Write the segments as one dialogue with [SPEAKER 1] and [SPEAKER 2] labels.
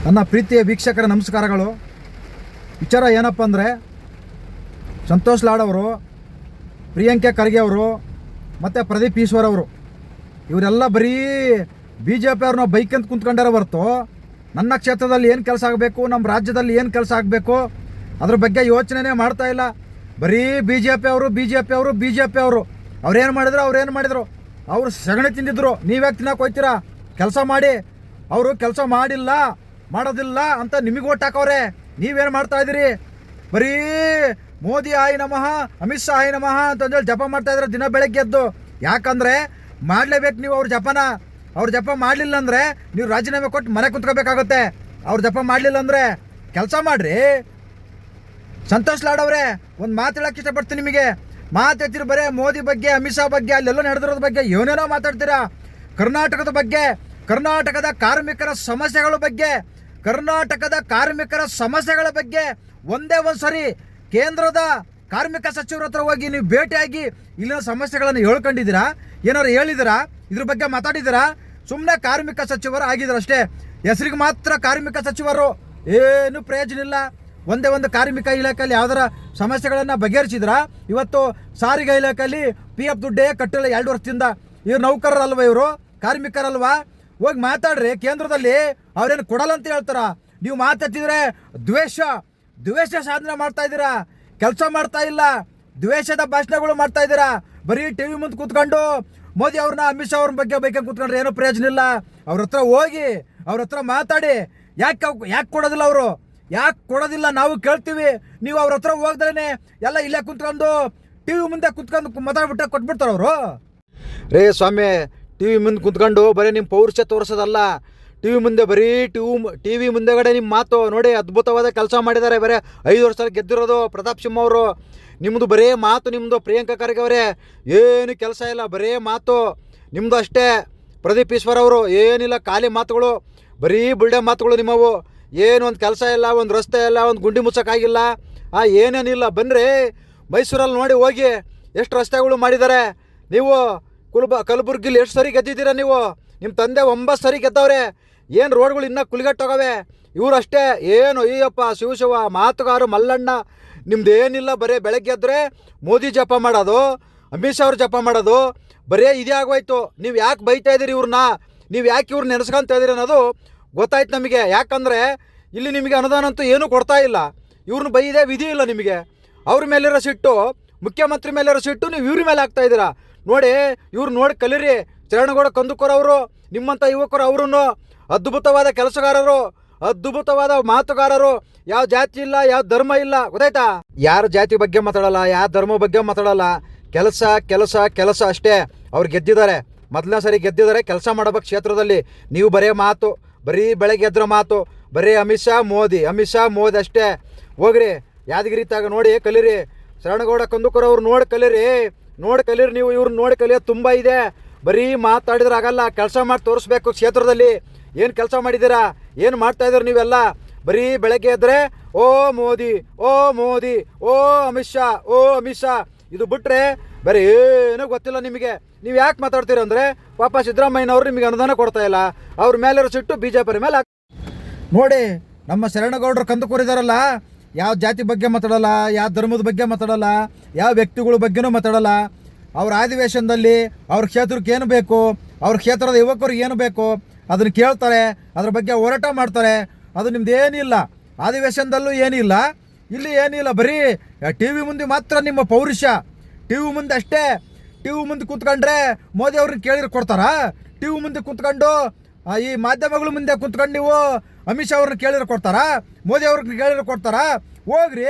[SPEAKER 1] ನನ್ನ ಪ್ರೀತಿಯ ವೀಕ್ಷಕರ ನಮಸ್ಕಾರಗಳು. ವಿಚಾರ ಏನಪ್ಪ ಅಂದರೆ, ಸಂತೋಷ್ ಲಾಡ್ ಅವರು, ಪ್ರಿಯಾಂಕಾ ಖರ್ಗೆ ಅವರು ಮತ್ತು ಪ್ರದೀಪ್ ಈಶ್ವರ್ ಅವರು ಇವರೆಲ್ಲ ಬರೀ BJP ಅವ್ರನ್ನ ಬೈಕ್ ಅಂತ ಕುಂತ್ಕೊಂಡಾರ ಹೊರತು ನನ್ನ ಕ್ಷೇತ್ರದಲ್ಲಿ ಏನು ಕೆಲಸ ಆಗಬೇಕು, ನಮ್ಮ ರಾಜ್ಯದಲ್ಲಿ ಏನು ಕೆಲಸ ಆಗಬೇಕು ಅದ್ರ ಬಗ್ಗೆ ಯೋಚನೆ ಮಾಡ್ತಾ ಇಲ್ಲ. ಬರೀ BJP ಅವರು ಅವ್ರೇನು ಮಾಡಿದ್ರು, ಅವ್ರು ಸಗಣಿ ತಿಂದಿದ್ರು. ನೀವ್ಯಾಕೆ ತಿನ್ನಕ್ಕೆ ಹೋಗ್ತೀರಾ? ಕೆಲಸ ಮಾಡಿ. ಅವರು ಕೆಲಸ ಮಾಡೋದಿಲ್ಲ ಅಂತ ನಿಮಗೆ ಓಟ್ ಹಾಕವ್ರೆ. ನೀವೇನು ಮಾಡ್ತಾ ಇದ್ದೀರಿ? ಬರೀ ಮೋದಿ ಆಯ್ ನಮಃ, ಅಮಿತ್ ಶಾ ಆಯ್ ನಮಃ ಅಂತಂದೇಳಿ ಜಪ ಮಾಡ್ತಾ ಇದ್ರೆ ದಿನ ಬೆಳಗ್ಗೆ ಎದ್ದು. ಯಾಕಂದರೆ ಮಾಡಲೇಬೇಕು ನೀವು ಅವ್ರ ಜಪ ಮಾಡಲಿಲ್ಲ ಅಂದರೆ ನೀವು ರಾಜೀನಾಮೆ ಕೊಟ್ಟು ಮನೆ ಕುಂತ್ಕೋಬೇಕಾಗುತ್ತೆ. ಅವ್ರು ಜಪ ಮಾಡಲಿಲ್ಲ ಅಂದರೆ ಕೆಲಸ ಮಾಡಿರಿ. ಸಂತೋಷ್ ಲಾಡ್ ಅವರೇ, ಒಂದು ಮಾತು ಹೇಳಕ್ಕೆ ಇಷ್ಟಪಡ್ತೀನಿ ನಿಮಗೆ. ಮಾತು ಎತ್ತಿರು ಬರೇ ಮೋದಿ ಬಗ್ಗೆ, ಅಮಿತ್ ಶಾ ಬಗ್ಗೆ, ಅಲ್ಲೆಲ್ಲ ನಡೆದಿರೋದ್ರ ಬಗ್ಗೆ ಏನೇನೋ ಮಾತಾಡ್ತೀರಾ. ಕರ್ನಾಟಕದ ಬಗ್ಗೆ, ಕರ್ನಾಟಕದ ಕಾರ್ಮಿಕರ ಸಮಸ್ಯೆಗಳ ಬಗ್ಗೆ ಒಂದೇ ಒಂದು ಸರಿ ಕೇಂದ್ರದ ಕಾರ್ಮಿಕ ಸಚಿವರ ಹತ್ರ ಹೋಗಿ ನೀವು ಭೇಟಿಯಾಗಿ ಇಲ್ಲಿನ ಸಮಸ್ಯೆಗಳನ್ನು ಹೇಳ್ಕೊಂಡಿದ್ದೀರಾ? ಏನಾರು ಹೇಳಿದ್ದೀರಾ? ಇದ್ರ ಬಗ್ಗೆ ಮಾತಾಡಿದ್ದೀರಾ? ಸುಮ್ಮನೆ ಕಾರ್ಮಿಕ ಸಚಿವರು ಆಗಿದ್ರು ಅಷ್ಟೇ. ಹೆಸರಿಗೆ ಮಾತ್ರ ಕಾರ್ಮಿಕ ಸಚಿವರು, ಏನು ಪ್ರಯೋಜನ ಇಲ್ಲ. ಒಂದೇ ಒಂದು ಕಾರ್ಮಿಕ ಇಲಾಖೆಯಲ್ಲಿ ಯಾವ್ದಾರ ಸಮಸ್ಯೆಗಳನ್ನು ಬಗೆಹರಿಸಿದ್ರ? ಇವತ್ತು ಸಾರಿಗೆ ಇಲಾಖೆಯಲ್ಲಿ PF ದುಡ್ಡೇ ಕಟ್ಟಿಲ್ಲ 2 ವರ್ಷದಿಂದ. ಇವ್ರು ನೌಕರರಲ್ವ? ಇವರು ಕಾರ್ಮಿಕರಲ್ವಾ? ಹೋಗಿ ಮಾತಾಡ್ರಿ. ಕೇಂದ್ರದಲ್ಲಿ ಅವ್ರೇನು ಕೊಡಲ್ಲ ಅಂತ ಹೇಳ್ತಾರ. ನೀವು ಮಾತಾಡ್ತಿದ್ರೆ ದ್ವೇಷ ಸಾಧನೆ ಮಾಡ್ತಾ ಇದ್ದೀರಾ, ಕೆಲಸ ಮಾಡ್ತಾ ಇಲ್ಲ, ದ್ವೇಷದ ಭಾಷಣಗಳು ಮಾಡ್ತಾ ಇದ್ದೀರಾ. ಬರೀ TV ಮುಂದೆ ಕೂತ್ಕೊಂಡು ಮೋದಿ ಅವ್ರನ್ನ, ಅಮಿತ್ ಶಾ ಅವ್ರ ಬಗ್ಗೆ ಬೈಕಂಗೆ ಕೂತ್ಕೊಂಡ್ರೆ ಏನೂ ಪ್ರಯೋಜನ ಇಲ್ಲ. ಅವ್ರ ಹತ್ರ ಹೋಗಿ ಅವ್ರ ಹತ್ರ ಮಾತಾಡಿ. ಯಾಕೆ ಕೊಡೋದಿಲ್ಲ ಅವರು? ಯಾಕೆ ಕೊಡೋದಿಲ್ಲ? ನಾವು ಕೇಳ್ತೀವಿ. ನೀವು ಅವ್ರ ಹತ್ರ ಹೋಗ್ದೇನೆ ಎಲ್ಲ ಇಲ್ಲೇ ಕುಂತ್ಕೊಂಡು TV ಮುಂದೆ ಕುತ್ಕೊಂಡು ಮಾತಾಡ್ಬಿಟ್ಟೆ ಕೊಟ್ಬಿಡ್ತಾರೆ ಅವರು. ರೇ ಸ್ವಾಮಿ, TV ಮುಂದೆ ಕುಂತ್ಕೊಂಡು ಬರೀ ನಿಮ್ಮ ಪೌರುಷ ತೋರಿಸೋದಲ್ಲ. TV ಮುಂದೆ ಬರೀ TV ಮುಂದೆಗಡೆ ನಿಮ್ಮ ಮಾತು ನೋಡಿ. ಅದ್ಭುತವಾದ ಕೆಲಸ ಮಾಡಿದ್ದಾರೆ. ಬರೀ 5 ವರ್ಷದಲ್ಲಿ ಗೆದ್ದಿರೋದು ಪ್ರತಾಪ್ ಸಿಂಹ ಅವರು. ನಿಮ್ಮದು ಬರೀ ಮಾತು. ನಿಮ್ಮದು ಪ್ರಿಯಾಂಕಾ ಖರ್ಗೆ ಅವರೇ ಏನು ಕೆಲಸ ಇಲ್ಲ, ಬರೀ ಮಾತು ನಿಮ್ಮದು ಅಷ್ಟೇ. ಪ್ರದೀಪ್ ಈಶ್ವರ್ ಅವರು ಏನಿಲ್ಲ, ಖಾಲಿ ಮಾತುಗಳು, ಬರೀ ಬುಲ್ಡೆ ಮಾತುಗಳು ನಿಮ್ಮವು. ಏನು ಒಂದು ಕೆಲಸ ಇಲ್ಲ, ಒಂದು ರಸ್ತೆ ಇಲ್ಲ, ಒಂದು ಗುಂಡಿ ಮುಚ್ಚಕ್ಕಾಗಿಲ್ಲ, ಏನೇನಿಲ್ಲ. ಬನ್ನಿರಿ ಮೈಸೂರಲ್ಲಿ ನೋಡಿ ಹೋಗಿ ಎಷ್ಟು ರಸ್ತೆಗಳು ಮಾಡಿದ್ದಾರೆ. ನೀವು ಕಲಬುರ್ಗಿಲಿ ಎಷ್ಟು ಸರಿ ಗೆದ್ದಿದ್ದೀರಾ ನೀವು? ನಿಮ್ಮ ತಂದೆ 9 ಸರಿ ಗೆದ್ದವ್ರೆ. ಏನು ರೋಡ್ಗಳು ಇನ್ನೂ ಕುಲಿಗಟ್ಟೋಗವೆ. ಇವರು ಅಷ್ಟೇ. ಏನು ಅಯ್ಯಪ್ಪ ಶಿವ ಮಾತುಗಾರು ಮಲ್ಲಣ್ಣ, ನಿಮ್ದೇನಿಲ್ಲ. ಬರೀ ಬೆಳಗ್ಗೆ ಎದ್ದರೆ ಮೋದಿ ಜಪ ಮಾಡೋದು, ಅಮಿತ್ ಶಾ ಅವ್ರು ಜಪ ಮಾಡೋದು, ಬರೀ ಇದೇ ಆಗೋಯ್ತು. ನೀವು ಯಾಕೆ ಬೈತಾ ಇದ್ದೀರಿ ಇವ್ರನ್ನ? ನೀವು ಯಾಕೆ ಇವ್ರನ್ನ ನೆನೆಸ್ಕೊತಾ ಇದ್ದೀರಿ ಅನ್ನೋದು ಗೊತ್ತಾಯ್ತು ನಮಗೆ. ಯಾಕಂದರೆ ಇಲ್ಲಿ ನಿಮಗೆ ಅನುದಾನ ಅಂತೂ ಏನೂ ಕೊಡ್ತಾ ಇಲ್ಲ. ಇವ್ರನ್ನ ಬೈದೇ ವಿಧಿ ಇಲ್ಲ ನಿಮಗೆ. ಅವ್ರ ಮೇಲಿರೋ ಸಿಟ್ಟು, ಮುಖ್ಯಮಂತ್ರಿ ಮೇಲಿರೋ ಸಿಟ್ಟು ನೀವು ಇವ್ರ ಮೇಲೆ ಹಾಕ್ತಾ ಇದ್ದೀರಾ. ನೋಡಿ, ಇವ್ರು ನೋಡಿ ಕಲೀರಿ. ಚರಣಗೌಡ ಕಂದುಕೂರ್ ಅವರು, ನಿಮ್ಮಂಥ ಯುವಕರು, ಅವರೂ ಅದ್ಭುತವಾದ ಕೆಲಸಗಾರರು, ಅದ್ಭುತವಾದ ಮಾತುಗಾರರು. ಯಾವ ಜಾತಿ ಇಲ್ಲ, ಯಾವ ಧರ್ಮ ಇಲ್ಲ, ಗೊತ್ತಾಯ್ತಾ? ಯಾರ ಜಾತಿ ಬಗ್ಗೆ ಮಾತಾಡಲ್ಲ, ಯಾವ ಧರ್ಮ ಬಗ್ಗೆ ಮಾತಾಡಲ್ಲ. ಕೆಲಸ ಅಷ್ಟೇ. ಅವ್ರು ಗೆದ್ದಿದ್ದಾರೆ, ಮೊದಲನೇ ಸರಿ ಗೆದ್ದಿದ್ದಾರೆ. ಕೆಲಸ ಮಾಡಬೇಕು ಕ್ಷೇತ್ರದಲ್ಲಿ. ನೀವು ಬರೀ ಮಾತು, ಬರೀ ಬೆಳಗ್ಗೆ ಎದ್ರ ಮಾತು, ಬರೀ ಅಮಿತ್ ಶಾ ಮೋದಿ ಅಷ್ಟೇ. ಹೋಗ್ರಿ ಯಾದಗಿರಿ ತಾಗ ನೋಡಿ ಕಲೀರಿ. ಶರಣಗೌಡ ಕಂದುಕೂರ್ ಅವ್ರು ನೋಡಿ ಕಲೀರಿ. ನೀವು ಇವ್ರನ್ನ ನೋಡಿ ಕಲಿಯೋದು ತುಂಬ ಇದೆ. ಬರೀ ಮಾತಾಡಿದ್ರೆ ಆಗಲ್ಲ, ಕೆಲಸ ಮಾಡಿ ತೋರಿಸ್ಬೇಕು ಕ್ಷೇತ್ರದಲ್ಲಿ. ಏನು ಕೆಲಸ ಮಾಡಿದ್ದೀರಾ? ಏನು ಮಾಡ್ತಾಯಿದ್ದೀರ ನೀವೆಲ್ಲ? ಬರೀ ಬೆಳಗ್ಗೆ ಎದ್ದರೆ ಓ ಮೋದಿ, ಓ ಅಮಿತ್ ಶಾ ಇದು ಬಿಟ್ಟರೆ ಬರೀ ಏನೂ ಗೊತ್ತಿಲ್ಲ ನಿಮಗೆ. ನೀವು ಯಾಕೆ ಮಾತಾಡ್ತೀರ ಅಂದರೆ, ಪಾಪ ಸಿದ್ದರಾಮಯ್ಯನವರು ನಿಮಗೆ ಅನುದಾನ ಕೊಡ್ತಾ ಇಲ್ಲ. ಅವ್ರ ಮೇಲಿರೋ ಸಿಟ್ಟು BJP ಮೇಲೆ ನೋಡಿ. ನಮ್ಮ ಶರಣಗೌಡರು ಕಂದುಕೂರ್ ಇದ್ದಾರಲ್ಲ, ಯಾವ ಜಾತಿ ಬಗ್ಗೆ ಮಾತಾಡಲ್ಲ, ಯಾವ ಧರ್ಮದ ಬಗ್ಗೆ ಮಾತಾಡಲ್ಲ, ಯಾವ ವ್ಯಕ್ತಿಗಳ ಬಗ್ಗೆನೂ ಮಾತಾಡಲ್ಲ. ಅವ್ರ ಅಧಿವೇಶನದಲ್ಲಿ ಅವ್ರ ಕ್ಷೇತ್ರಕ್ಕೆ ಏನು ಬೇಕು, ಅವ್ರ ಕ್ಷೇತ್ರದ ಯುವಕರಿಗೆ ಏನು ಬೇಕು ಅದನ್ನು ಕೇಳ್ತಾರೆ, ಅದ್ರ ಬಗ್ಗೆ ಹೋರಾಟ ಮಾಡ್ತಾರೆ. ಅದು ನಿಮ್ದು ಏನಿಲ್ಲ, ಅಧಿವೇಶನದಲ್ಲೂ ಏನಿಲ್ಲ, ಇಲ್ಲಿ ಏನಿಲ್ಲ. ಬರೀ TV ಮುಂದೆ ಮಾತ್ರ ನಿಮ್ಮ ಪೌರುಷ. TV ಮುಂದೆ ಅಷ್ಟೇ. TV ಮುಂದೆ ಕೂತ್ಕೊಂಡ್ರೆ ಮೋದಿ ಅವ್ರನ್ನ ಕೇಳಿದ್ರೆ ಕೊಡ್ತಾರಾ? TV ಮುಂದೆ ಕೂತ್ಕೊಂಡು ಈ ಮಾಧ್ಯಮಗಳ ಮುಂದೆ ಕೂತ್ಕೊಂಡು ನೀವು ಅಮಿತ್ ಶಾ ಅವ್ರನ್ನ ಕೇಳಿದ್ರೆ ಕೊಡ್ತಾರಾ? ಮೋದಿ ಅವ್ರನ್ನ ಕೇಳಿದ್ರೆ ಕೊಡ್ತಾರಾ? ಹೋಗ್ರಿ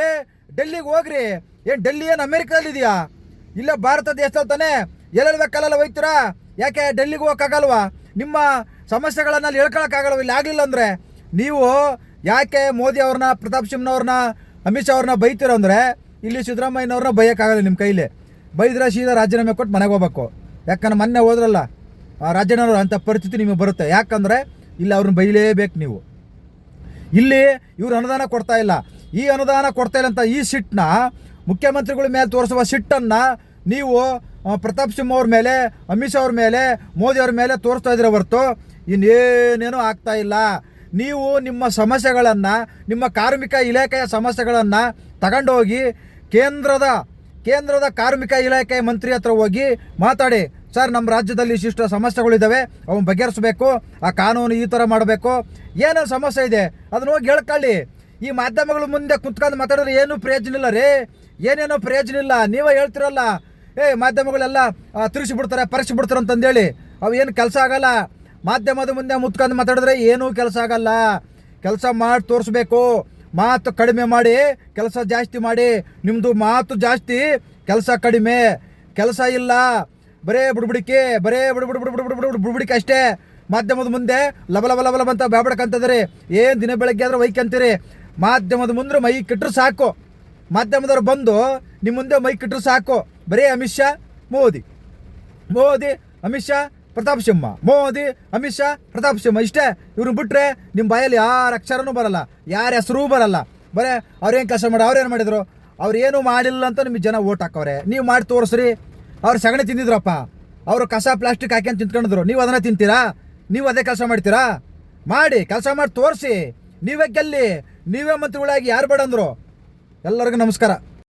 [SPEAKER 1] ಡೆಲ್ಲಿಗೆ ಹೋಗ್ರಿ. ಏನು ಡೆಲ್ಲಿ ಏನು ಅಮೇರಿಕಾದಲ್ಲಿದೆಯಾ? ಇಲ್ಲ ಭಾರತ ದೇಶದಲ್ಲಿ ತಾನೇ. ಎಲ್ಲೆಲ್ಬೇಕಲ್ಲ ಹೋಗ್ತೀರಾ? ಯಾಕೆ ಡೆಲ್ಲಿಗೆ ಹೋಗೋಕ್ಕಾಗಲ್ವಾ? ನಿಮ್ಮ ಸಮಸ್ಯೆಗಳನ್ನು ಅಲ್ಲಿ ಹೇಳ್ಕೊಳಕ್ಕಾಗಲ್ವ? ಇಲ್ಲಿ ಆಗಲಿಲ್ಲ ಅಂದರೆ ನೀವು ಯಾಕೆ ಮೋದಿ ಅವ್ರನ್ನ, ಪ್ರತಾಪ್ ಸಿಂಹನವ್ರನ್ನ, ಅಮಿತ್ ಶಾ ಅವ್ರನ್ನ ಬೈತೀರ ಅಂದರೆ, ಇಲ್ಲಿ ಸಿದ್ದರಾಮಯ್ಯನವ್ರನ್ನ ಬೈಯೋಕ್ಕಾಗಲ್ಲ ನಿಮ್ಮ ಕೈಲಿ. ಬೈದ್ರೆ ಸೀದಾ ರಾಜೀನಾಮೆ ಕೊಟ್ಟು ಮನೆಗೆ ಹೋಗ್ಬೇಕು. ಯಾಕಂದ್ರೆ ಮೊನ್ನೆ ಹೋದ್ರಲ್ಲ ರಾಜೀನಾಮೆ ಅಂಥ ಪರಿಸ್ಥಿತಿ ನಿಮಗೆ ಬರುತ್ತೆ. ಯಾಕಂದರೆ ಇಲ್ಲಿ ಅವ್ರನ್ನ ಬೈಲೇಬೇಕು ನೀವು. ಇಲ್ಲಿ ಇವ್ರು ಅನುದಾನ ಕೊಡ್ತಾ ಇಲ್ಲ. ಈ ಅನುದಾನ ಕೊಡ್ತಾ ಇಲ್ಲ ಅಂತ ಈ ಸಿಟ್ಟನ್ನ, ಮುಖ್ಯಮಂತ್ರಿಗಳ ಮೇಲೆ ತೋರಿಸುವ ಸಿಟ್ಟನ್ನು ನೀವು ಪ್ರತಾಪ್ ಸಿಂಹ ಅವ್ರ ಮೇಲೆ, ಅಮಿತ್ ಶಾ ಅವ್ರ ಮೇಲೆ, ಮೋದಿ ಅವ್ರ ಮೇಲೆ ತೋರಿಸ್ತಾ ಇದ್ರೆ ಹೊರತು ಇನ್ನೇನೇನೂ ಆಗ್ತಾ ಇಲ್ಲ. ನೀವು ನಿಮ್ಮ ಸಮಸ್ಯೆಗಳನ್ನು, ನಿಮ್ಮ ಕಾರ್ಮಿಕ ಇಲಾಖೆಯ ಸಮಸ್ಯೆಗಳನ್ನು ತಗೊಂಡೋಗಿ ಕೇಂದ್ರದ ಕಾರ್ಮಿಕ ಇಲಾಖೆ ಮಂತ್ರಿ ಹತ್ರ ಹೋಗಿ ಮಾತಾಡಿ. ಸರ್, ನಮ್ಮ ರಾಜ್ಯದಲ್ಲಿ ಇಷ್ಟಿಷ್ಟು ಸಮಸ್ಯೆಗಳಿದ್ದಾವೆ, ಅವನ್ನ ಬಗೆಹರಿಸಬೇಕು, ಆ ಕಾನೂನು ಈ ಥರ ಮಾಡಬೇಕು, ಏನೋ ಸಮಸ್ಯೆ ಇದೆ ಅದನ್ನ ಹೋಗಿ ಹೇಳ್ಕೊಳ್ಳಿ. ಈ ಮಾಧ್ಯಮಗಳ ಮುಂದೆ ಕುತ್ಕೊಂಡು ಮಾತಾಡಿದ್ರೆ ಏನೂ ಪ್ರಯೋಜನ ಇಲ್ಲ ರೀ, ಏನೇನೋ ಪ್ರಯೋಜನ ಇಲ್ಲ. ನೀವೇ ಹೇಳ್ತಿರಲ್ಲ, ಮಾಧ್ಯಮಗಳೆಲ್ಲ ತಿರ್ಸಿಬಿಡ್ತಾರೆ, ಪರಿಸಿಬಿಡ್ತಾರೆ ಅಂತಂದೇಳಿ. ಅವು ಏನು ಕೆಲಸ ಆಗಲ್ಲ. ಮಾಧ್ಯಮದ ಮುಂದೆ ಮುತ್ಕೊಂಡು ಮಾತಾಡಿದ್ರೆ ಏನೂ ಕೆಲಸ ಆಗಲ್ಲ. ಕೆಲಸ ಮಾಡಿ ತೋರಿಸ್ಬೇಕು. ಮಾತು ಕಡಿಮೆ ಮಾಡಿ ಕೆಲಸ ಜಾಸ್ತಿ ಮಾಡಿ. ನಿಮ್ಮದು ಮಾತು ಜಾಸ್ತಿ, ಕೆಲಸ ಕಡಿಮೆ. ಕೆಲಸ ಇಲ್ಲ, ಬರೇ ಬುಡ್ಬುಡಿಕೆ, ಬುಡ್ಬುಡಿಕೆ ಅಷ್ಟೇ. ಮಾಧ್ಯಮದ ಮುಂದೆ ಲಬಲಬ ಅಂತ ಬ್ಯಾಬಡ್ಕಂತದ್ರಿ. ಏನು ದಿನ ಬೆಳಗ್ಗೆ ಆದ್ರೆ ವೈಕಂತೀರಿ. ಮಾಧ್ಯಮದ ಮುಂದೆ ಮೈ ಕಿಟ್ರು ಸಾಕು. ಮಾಧ್ಯಮದವ್ರು ಬಂದು ನಿಮ್ಮ ಮುಂದೆ ಮೈ ಕಿಟ್ರು ಸಾಕು. ಬರೀ ಅಮಿತ್ ಶಾ, ಮೋದಿ, ಅಮಿತ್ ಶಾ, ಪ್ರತಾಪ್ ಸಿಂಹ, ಮೋದಿ, ಅಮಿತ್ ಶಾ, ಪ್ರತಾಪ್ ಸಿಂಹ, ಇಷ್ಟೇ. ಇವ್ರನ್ನ ಬಿಟ್ರೆ ನಿಮ್ಮ ಬಾಯಲ್ಲಿ ಯಾರ ಅಕ್ಷರನೂ ಬರಲ್ಲ, ಯಾರ ಹೆಸರೂ ಬರಲ್ಲ. ಬರೇ ಅವ್ರೇನು ಕೆಲಸ ಮಾಡಿ, ಅವ್ರೇನು ಮಾಡಿದ್ರು? ಅವ್ರೇನು ಮಾಡಿಲ್ಲ ಅಂತ ನಿಮಗೆ ಜನ ಓಟ್ ಹಾಕವ್ರೆ. ನೀವು ಮಾಡಿ ತೋರಿಸ್ರಿ. ಅವ್ರು ಸಗಣಿ ತಿಂದಿದ್ರಪ್ಪ, ಅವರು ಕಸ ಪ್ಲಾಸ್ಟಿಕ್ ಹಾಕ್ಯಂತ ತಿಂತ್ಕೊಂಡಿದ್ರು. ನೀವು ಅದನ್ನು ತಿಂತೀರಾ? ನೀವು ಅದೇ ಕೆಲಸ ಮಾಡ್ತೀರಾ? ಮಾಡಿ, ಕೆಲಸ ಮಾಡಿ ತೋರಿಸಿ. ನೀವೇ ಗೆಲ್ಲಿ, ನೀವೇ ಮಂತ್ರಿಗಳಾಗಿ ಯಾರು ಬೇಡ ಅಂದರು. ಎಲ್ಲರಿಗೂ ನಮಸ್ಕಾರ.